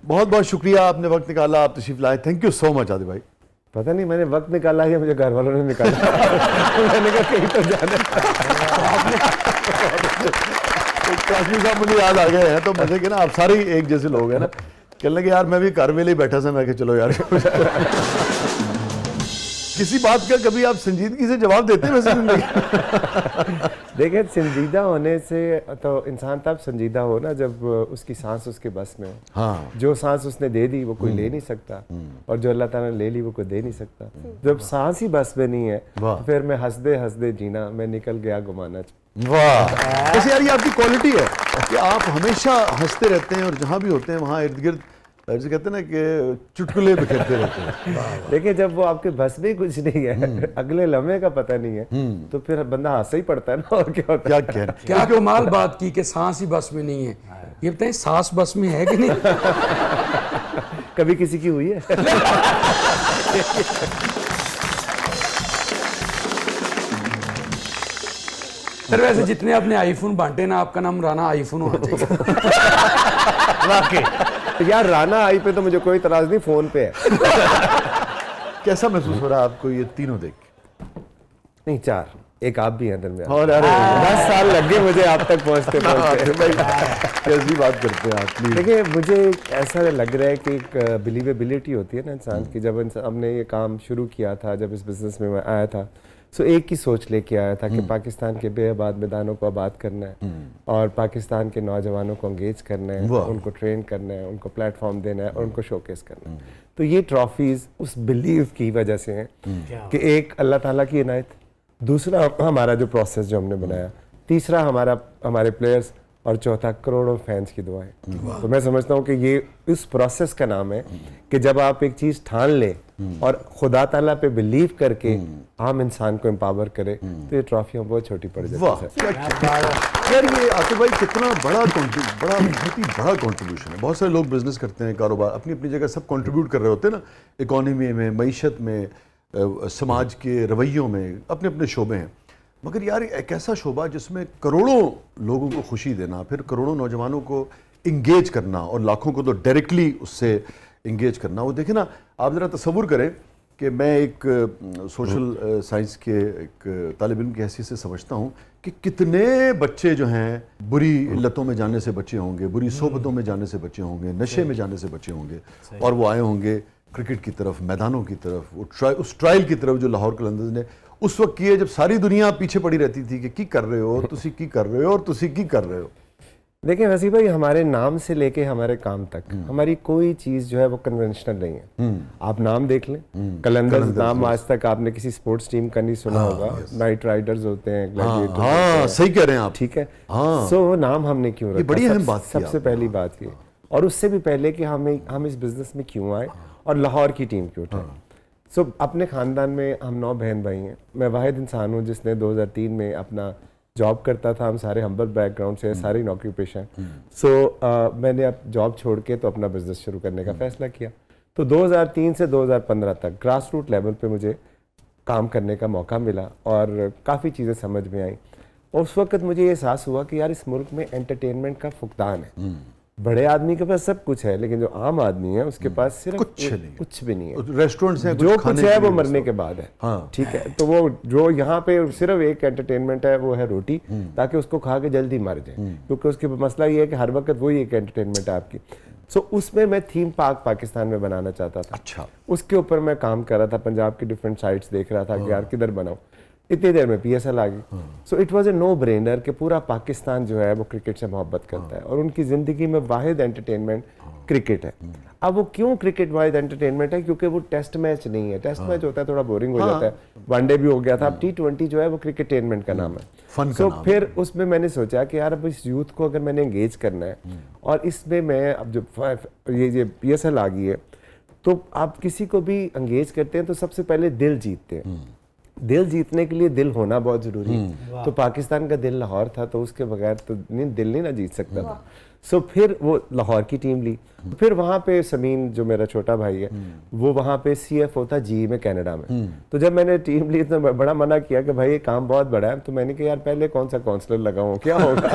बहुत बहुत शुक्रिया, आपने वक्त निकाला, आप तशरीफ लाए, thank you so much Adil भाई। पता नहीं मैंने वक्त निकाला या मुझे घर वालों ने निकाला। मैंने कहा कहीं तो जाना। काशी साहब मुझे याद आ गए हैं तो मजे के ना, आप सारे एक जैसे लोग हैं ना, कहने लगे यार मैं भी घर वेले ही बैठा था, मैं चलो यार। किसी बात का कभी आप संजीदगी से जवाब देते हैं वैसे जिंदगी? देखिए, संजीदा होने से तो इंसान तब संजीदा हो ना जब उसकी सांस उसके बस में हो। हाँ, जो सांस उसने दे दी वो कोई ले नहीं सकता, और जो अल्लाह ताला ने ले ली वो कोई दे नहीं सकता। जब सांस ही बस में नहीं है तो फिर मैं हंसदे हंसदे जीना, मैं निकल गया गुमाना। वाह, वैसे यार ये आपकी क्वालिटी है कि आप हमेशा हंसते रहते हैं और जहाँ भी होते हैं वहाँ इर्द गिर्द जैसे कहते हैं ना कि चुटकुले बिखेरते रहते हैं। देखिए, जब वो आपके बस में ही कुछ नहीं है, अगले लम्हे का पता नहीं है, तो फिर बंदा हंस ही पड़ता है ना, और क्या होता है। क्या क्या कमाल बात की कि सांस ही बस में नहीं है। ये बताएं, सांस बस में है कि नहीं? कभी किसी की हुई है? सर वैसे जितने आपने आईफोन बांटे ना, आपका नाम राना आईफोन होना चाहिए। यार राना आई पे तो मुझे कोई इतराज नहीं, फोन पे है। कैसा महसूस हो रहा है आपको ये तीनों देख के? नहीं, 4, एक आप भी हैं दरमियान। और अरे 10 साल लग गए मुझे आप तक पहुंचते पहुंचते। कैसी बात करते हैं आप, प्लीज। देखिए, मुझे ऐसा लग रहा है कि एक बिलीवेबिलिटी होती है ना इंसान की। जब हमने ये काम शुरू किया था, जब इस बिजनेस में मैं आया था, सो एक ही सोच लेके आया था कि पाकिस्तान के बेआबाद मैदानों को आबाद करना है और पाकिस्तान के नौजवानों को एंगेज करना है, उनको ट्रेन करना है, उनको प्लेटफॉर्म देना है और उनको शोकेस करना है। तो ये ट्रॉफीज उस बिलीव की वजह से हैं कि एक अल्लाह ताला की इनायत, दूसरा हमारा जो प्रोसेस जो हमने बनाया, तीसरा हमारे प्लेयर्स, और चौथा करोड़ों फैंस की दुआएं। तो मैं समझता हूँ कि ये इस प्रोसेस का नाम है कि जब आप एक चीज़ ठान ले और खुदा ताला पे बिलीव करके आम इंसान को एम्पावर करे, तो ये ट्रॉफियाँ बहुत छोटी पड़ जाती है। यार ये आतिफ भाई कितना बहुत ही बड़ा कंट्रीब्यूशन है। बहुत सारे लोग बिजनेस करते हैं, कारोबार अपनी अपनी जगह सब कंट्रीब्यूट कर रहे होते हैं ना, इकोनॉमी में, मईशत में, समाज के रवैयों में, अपने अपने शोबे हैं। मगर यार एक ऐसा शोबा जिसमें करोड़ों लोगों को खुशी देना, फिर करोड़ों नौजवानों को इंगेज करना और लाखों को तो डायरेक्टली उससे इंगेज करना, वो देखें ना, आप ज़रा तसव्वुर करें कि मैं एक सोशल साइंस के एक तालिब इल्म की हैसियत से समझता हूँ कि कितने बच्चे जो हैं बुरी इल्लतों में जाने से बचे होंगे, बुरी सोबतों में जाने से बचे होंगे, नशे में जाने से बचे होंगे, और वो आए होंगे क्रिकेट की तरफ, मैदानों की तरफ, उस ट्रायल की तरफ जो लाहौर कलंदर्स ने उस वक्त किए जब सारी दुनिया पीछे पड़ी रहती थी कि की कर रहे हो तुसी, की कर रहे हो और तुसी की कर रहे हो। देखिए वसीम भाई, हमारे नाम से लेके हमारे काम तक हमारी कोई चीज जो है वो कन्वेंशनल नहीं है। आप नाम देख लें, कलंदर्स नाम आज तक आपने किसी स्पोर्ट्स टीम का नहीं सुना होगा। नाइट राइडर्स होते हैं, ग्लैडिएटर्स होते हैं। सही कह रहे हैं आप, ठीक है। सो नाम हमने क्यों रखा, बड़ी अहम बात सबसे पहली बात ये, और उससे भी पहले कि हम इस बिजनेस में क्यों आए और लाहौर की टीम क्यों उठाई। सो अपने ख़ानदान में हम 9 बहन भाई हैं। मैं वाहिद इंसान हूँ जिसने 2003 में अपना जॉब करता था। हम सारे हम्बल बैकग्राउंड से, सारी नौकरी पेशा हैं। सो मैंने अब जॉब छोड़ के तो अपना बिजनेस शुरू करने का फैसला किया। तो 2003 से 2015 तक ग्रास रूट लेवल पे मुझे काम करने का मौका मिला और काफ़ी चीज़ें समझ में आई। और उस वक्त मुझे ये एहसास हुआ कि यार इस मुल्क में एंटरटेनमेंट का फुकदान है। बड़े आदमी के पास सब कुछ है, लेकिन जो आम आदमी है उसके पास सिर्फ कुछ भी नहीं है। रेस्टोरेंट्स हैं, जो कुछ है वो मरने के बाद है। हाँ। ठीक है, तो वो जो यहाँ पे सिर्फ एक एंटरटेनमेंट है, वो है रोटी, ताकि उसको खा के जल्दी मर जाए, क्योंकि उसके मसला ये है कि हर वक्त वही एक एंटरटेनमेंट है आपकी। सो उसमें मैं थीम पार्क पाकिस्तान में बनाना चाहता था। अच्छा। उसके ऊपर मैं काम कर रहा था, पंजाब की डिफरेंट साइट्स देख रहा था कि यार किधर बनाऊं। इतनी देर में PSL आ गई। So it was a no brainer कि पूरा पाकिस्तान जो है वो क्रिकेट से मोहब्बत करता है और उनकी ज़िंदगी में वाहिद एंटरटेनमेंट क्रिकेट है। अब वो क्यों क्रिकेट वाइज एंटरटेनमेंट है? क्योंकि वो टेस्ट मैच नहीं है। टेस्ट मैच होता है थोड़ा बोरिंग हो जाता है, वनडे भी हो गया था। अब T20 जो है वो क्रिकेटेनमेंट का नाम है। सो फिर उसमें मैंने सोचा कि यार अब इस यूथ को अगर मैंने एंगेज करना है, और इसमें मैं अब जो ये PSL आ गई है, तो आप किसी को भी एंगेज करते हैं तो सबसे पहले दिल जीतते हैं। दिल जीतने के लिए दिल होना बहुत जरूरी है। तो पाकिस्तान का दिल लाहौर था, तो उसके बगैर तो दिल नहीं ना जीत सकता था। सो फिर वो लाहौर की टीम ली, फिर वहाँ पे समीन जो मेरा छोटा भाई है वो वहाँ पे CFO था GE में कनाडा में। तो जब मैंने टीम ली तो बड़ा मना किया कि भाई ये काम बहुत बड़ा है, तो मैंने कहा यार पहले कौन सा काउंसलर लगाऊं, क्या होगा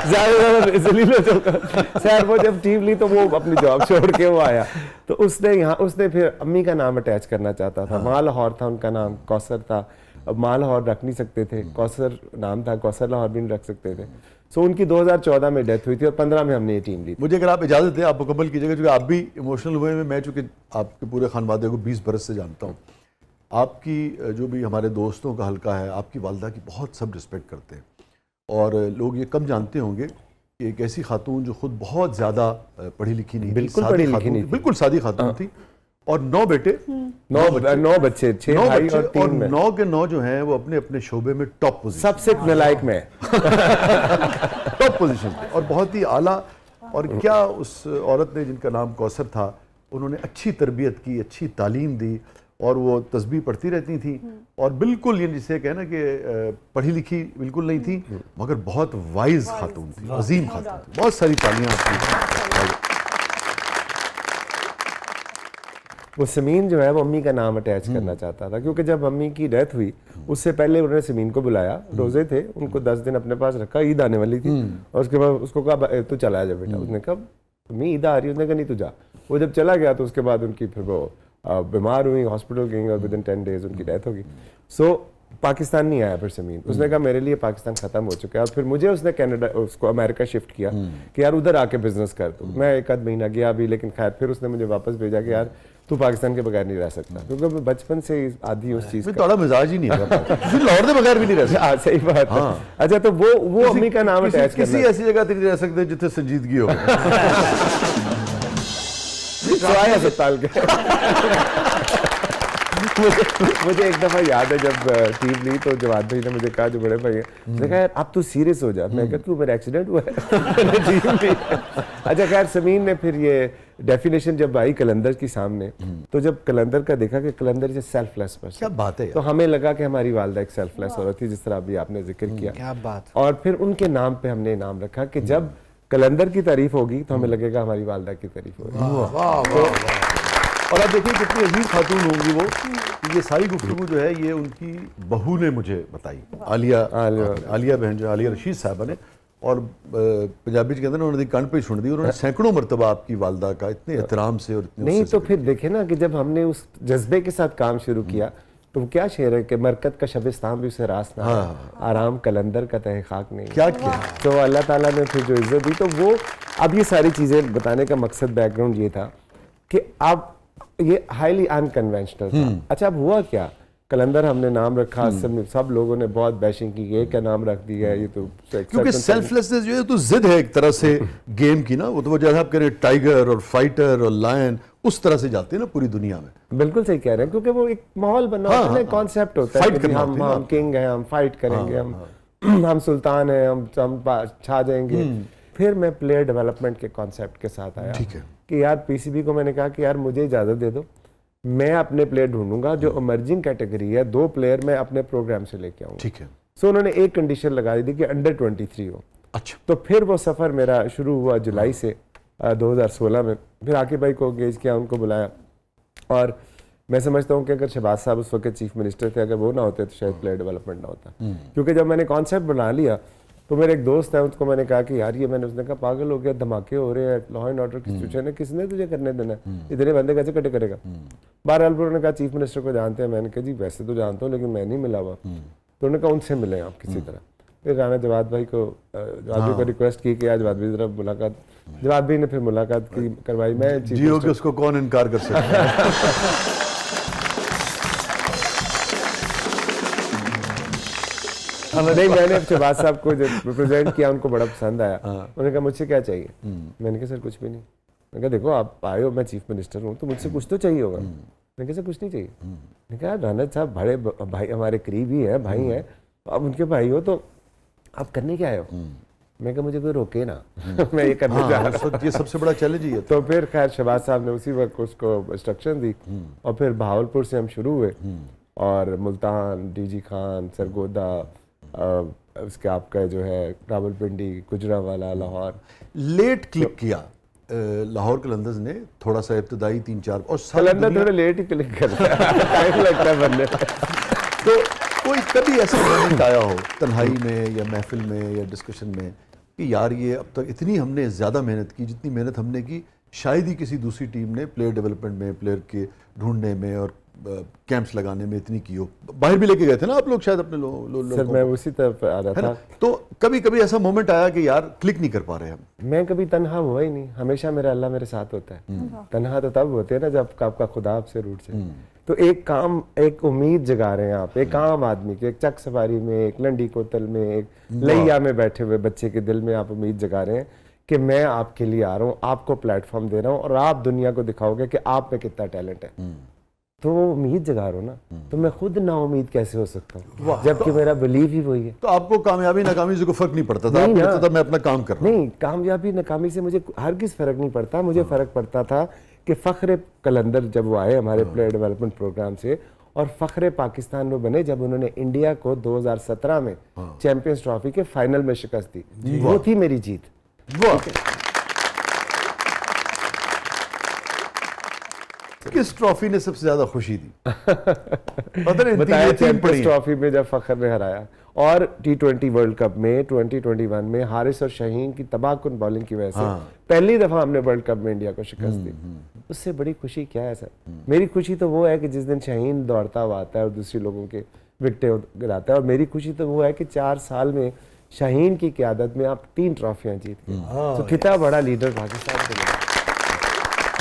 ज्यादा जलील हो जाऊंगा। सर वो जब टीम ली तो वो अपनी जॉब छोड़ के वो आया, तो उसने फिर अम्मी का नाम अटैच करना चाहता था। माँ लाहौर था उनका नाम, कौसर था। अब माँ लाहौर रख नहीं सकते थे, कौसर नाम था, कौसर लाहौर भी नहीं रख सकते थे। सो उनकी 2014 में डेथ हुई थी और 15 में हमने ये टीम ली थी। मुझे अगर आप इजाज़त दें, आप मुकम्मल कीजिएगा, क्योंकि आप भी इमोशनल हुए हैं। मैं चूँकि आपके पूरे खानवादे को 20 बरस से जानता हूँ, आपकी जो भी हमारे दोस्तों का हल्का है, आपकी वालदा की बहुत सब रिस्पेक्ट करते हैं। और लोग ये कम जानते होंगे कि एक ऐसी खातून जो खुद बहुत ज़्यादा पढ़ी लिखी नहीं थी, बिल्कुल पढ़ी लिखी नहीं थी, बिल्कुल सादी खातून थी, और 9 बेटे, 9 बच्चे, 6 भाई और 3 में, 9 के 9 जो हैं वो अपने अपने शोबे में टॉप पोजीशन, सबसे नलायक में टॉप पोजीशन पे, और बहुत ही आला। और क्या उस औरत ने जिनका नाम कौसर था, उन्होंने अच्छी तरबियत की, अच्छी तालीम दी, और वो तस्बीह पढ़ती रहती थी, और बिल्कुल ये जिसे कहना कि पढ़ी लिखी बिल्कुल नहीं थी, मगर बहुत वाइज खातून थी, अजीम खातून थी। बहुत सारी तालियां आपकी। वो समीन जो है वो अम्मी का नाम अटैच करना चाहता था, क्योंकि जब अम्मी की डेथ हुई उससे पहले उन्होंने समीन को बुलाया, रोजे थे, उनको 10 दिन अपने पास रखा, ईद आने वाली थी, और उसके बाद उसको कहा तू चला जा बेटा। उसने कहा अम्मी ईद आ रही है, उसने कहा नहीं तू जा। वो जब चला गया तो उसके बाद उनकी फिर वो बीमार हुई, हॉस्पिटल गई, और विद इन 10 डेज उनकी डेथ होगी। सो पाकिस्तान नहीं आया फिर समीन, उसने कहा मेरे लिए पाकिस्तान खत्म हो चुका है। और फिर मुझे उसने कनाडा, उसको अमेरिका शिफ्ट किया कि यार उधर आके बिजनेस कर। तो मैं 1 आध महीना गया भी, लेकिन खैर फिर उसने मुझे वापस भेजा कि यार तू पाकिस्तान के बगैर नहीं रह सकता, क्योंकि मैं बचपन से आदि उस चीज में थोड़ा मिजाज ही नहीं है, लाहौर के बगैर भी नहीं रह सकते। हाँ सही बात है। अच्छा तो वो अम्मी का नाम अटैच किसी ऐसी जगह नहीं रह सकते जितने संजीदगी हो। आया अस्पताल के मुझे एक दफा याद है जब टीम ली तो जवाद भाई ने मुझे कहा, जो बड़े भाई है, उसने कहा यार अब तू सीरियस हो जा। मैं कहा क्यों, मेरा एक्सीडेंट हुआ है। अच्छा खैर समीन ने फिर ये डेफिनेशन जब आई कलंदर की सामने, तो जब कलंदर का देखा कि कलंदर इज सेल्फलेस पर्सन, क्या बात है, तो हमें लगा कि हमारी वालदा एक सेल्फलेस औरत थी, जिस तरह अभी आपने जिक्र किया। क्या बात। और फिर उनके नाम पे हमने नाम रखा कि जब कलंदर की तारीफ होगी तो हमें लगेगा हमारी वालदा की तारीफ होगी। और आप देखिए कितनी अजीज खातून होंगी वो। ये सारी गुफ्तगू जो है ये उनकी बहू ने मुझे बताई, आलिया बहन जो आलिया रशीद साहबा ने। और पंजाबी के अंदर उन्होंने कान पे सुन दी, उन्होंने सैकड़ों मरतबा आपकी वालदा का इतने एहतराम से और इतने नहीं, तो फिर देखे ना कि जब हमने उस जज्बे के साथ काम शुरू किया तो वो क्या शेर है कि मरकत का शबिस्तान भी उसे रास ना, आराम कलंदर का तहखाक नहीं। क्या किया तो अल्लाह ताला ने फिर जो इज्जत दी, तो वो अब ये सारी चीज़ें बताने का मकसद, बैकग्राउंड ये था कि अब ये हाईली अनकन्वेंशनल था। अच्छा अब हुआ क्या, कलंदर हमने नाम रखा, सब लोगों ने बहुत बैशिंग की, ये क्या नाम रख दिया है, ये तो क्योंकि सेल्फलेसनेस जो है तो जिद है एक तरह से गेम की ना। वो तो जैसा आप कह रहे हैं टाइगर और फाइटर और लायन, उस तरह से जाते हैं ना पूरी दुनिया में। बिल्कुल सही कह रहे हैं, क्योंकि वो एक माहौल बना होता है, कॉन्सेप्ट होता है कि हम किंग हैं, हम फाइट करेंगे, हम सुल्तान हैं, हम छा जाएंगे। फिर मैं प्लेयर डेवलपमेंट के कॉन्सेप्ट के साथ आया, ठीक है, कि यार पीसीबी को मैंने कहा कि यार मुझे इजाजत दे दो, मैं अपने प्लेयर ढूंढूंगा जो इमर्जिंग कैटेगरी है, 2 प्लेयर मैं अपने प्रोग्राम से लेके आऊंगा। ठीक है। सो उन्होंने एक कंडीशन लगा दी कि अंडर 23 हो। अच्छा, तो फिर वो सफर मेरा शुरू हुआ जुलाई से 2016 में। फिर आकिब भाई को एंगेज किया, उनको बुलाया, और मैं समझता हूँ कि अगर शहबाज साहब उस वक्त चीफ मिनिस्टर थे, अगर वो ना होते तो शायद प्लेयर डेवलपमेंट ना होता। क्योंकि जब मैंने कॉन्सेप्ट बना लिया तो मेरे एक दोस्त है, उसको मैंने कहा कि यार ये मैंने, उसने कहा पागल हो गया, धमाके हो रहे हैं, लॉ एंड ऑर्डर की सिचुएशन है, किसने तुझे करने देना, इतने बंदे कैसे इकट्ठे करेगा। बहरहाल उन्होंने कहा चीफ मिनिस्टर को जानते हैं। मैंने कहा जी वैसे तो जानता हूँ लेकिन मैं नहीं मिला हुआ। तो उन्होंने कहा उनसे मिले आप किसी तरह। फिर राना जवाद भाई को रिक्वेस्ट की कि आज जवाद भाई जरा मुलाकात, जवाद भाई ने फिर मुलाकात की करवाई। मैं जियो के उसको कौन इनकार कर सकता है। नहीं, मैंने शहबाज साहब को जब रिप्रेजेंट किया उनको बड़ा पसंद आया। उन्होंने कहा मुझसे क्या चाहिए। मैंने कहा सर कुछ भी नहीं। मैंने कहा देखो आप आए हो, मैं चीफ मिनिस्टर हूँ, तो मुझसे कुछ तो चाहिए होगा। मैंने कहा सर कुछ नहीं चाहिए। मैंने कहा राना साहब बड़े भाई हमारे करीबी हैं, भाई हैं, आप उनके भाई हो तो आप करने क्या आए हो। मैं कहा मुझे कोई रोके ना, मैं ये करने जा रहा हूँ। ये सबसे बड़ा चैलेंज ही है। तो फिर खैर शहबाज साहब ने उसी वक्त उसको इंस्ट्रक्शन दी, और फिर बहावलपुर से हम शुरू हुए, और मुल्तान, डीजी खान, सरगोदा, उसके आपका जो है रावलपिंडी, गुजरांवाला, लाहौर। लेट क्लिक किया लाहौर कलंदर्स ने, थोड़ा सा इब्तदाई 3-4 और कलंदर थोड़ा लेट ही क्लिक करता है, टाइम लगता है बनने में। तो कोई कभी ऐसा मोमेंट आया हो तन्हाई में या महफिल में या डिस्कशन में कि यार ये अब तक इतनी हमने ज़्यादा मेहनत की जितनी मेहनत हमने की शायद ही किसी दूसरी टीम ने प्लेयर डेवलपमेंट में, प्लेयर के ढूंढने में और कैंप्स लगाने में इतनी की हो? बाहर भी लेके गए थे ना आप लोग शायद अपने लोगों सर को, मैं उसी तरफ आ रहा है ना? था। तो कभी कभी ऐसा मोमेंट आया कि यार क्लिक नहीं कर पा रहे हम? मैं कभी तन्हा हुआ ही नहीं, हमेशा मेरा अल्लाह मेरे साथ होता है। तन्हा तो तब होते हैं ना जब आपका खुदा आपसे रूठ जाए। तो एक काम, एक उम्मीद जगा रहे हैं आप, एक आम आदमी की, एक चक सवारी में, एक लंडी कोतल में, एक लैया में बैठे हुए बच्चे के दिल में आप उम्मीद जगा रहे हैं कि मैं आपके लिए आ रहा हूँ, आपको प्लेटफॉर्म दे रहा हूँ और आप दुनिया को दिखाओगे कि आप में कितना टैलेंट है। तो वो उम्मीद जगा रहा हूँ ना, तो मैं खुद ना उम्मीद कैसे हो सकता हूँ जबकि मेरा बिलीव ही वही है। तो आपको कामयाबी नाकामी से कोई फर्क नहीं पड़ता था? आपको नहीं, लगता था मैं अपना काम कर रहा हूँ? नहीं, कामयाबी नाकामी से मुझे हरगिज़ फर्क नहीं पड़ता। मुझे फर्क पड़ता था कि फ़ख्र कलंदर जब वो आए हमारे प्लेयर डेवलपमेंट प्रोग्राम से, और फ़ख्र पाकिस्तान वो बने जब उन्होंने इंडिया को 2017 में चैंपियंस ट्रॉफी के फाइनल में शिकस्त दी। वो थी मेरी जीत। किस ट्रॉफी ने सबसे ज्यादा खुशी दी? पता नहीं, बताया तीन पड़ी चैंपियंस ट्रॉफी में जब फ़ख्र ने हराया, और T20 वर्ल्ड कप में 2021 में हारिस और शाहीन की तबाहकुन बॉलिंग की वजह से पहली दफा हमने वर्ल्ड कप में इंडिया को शिकस्त दी। उससे बड़ी खुशी क्या है सर? मेरी खुशी तो वो है कि जिस दिन शाहीन दौड़ता हुआ आता है और दूसरे लोगों के विकटें गिराता है, और मेरी खुशी तो वो है कि 4 साल में शाहीन की क़यादत में आप 3 ट्रॉफियां जीत गए। तो कितना बड़ा लीडर पाकिस्तान को मिला।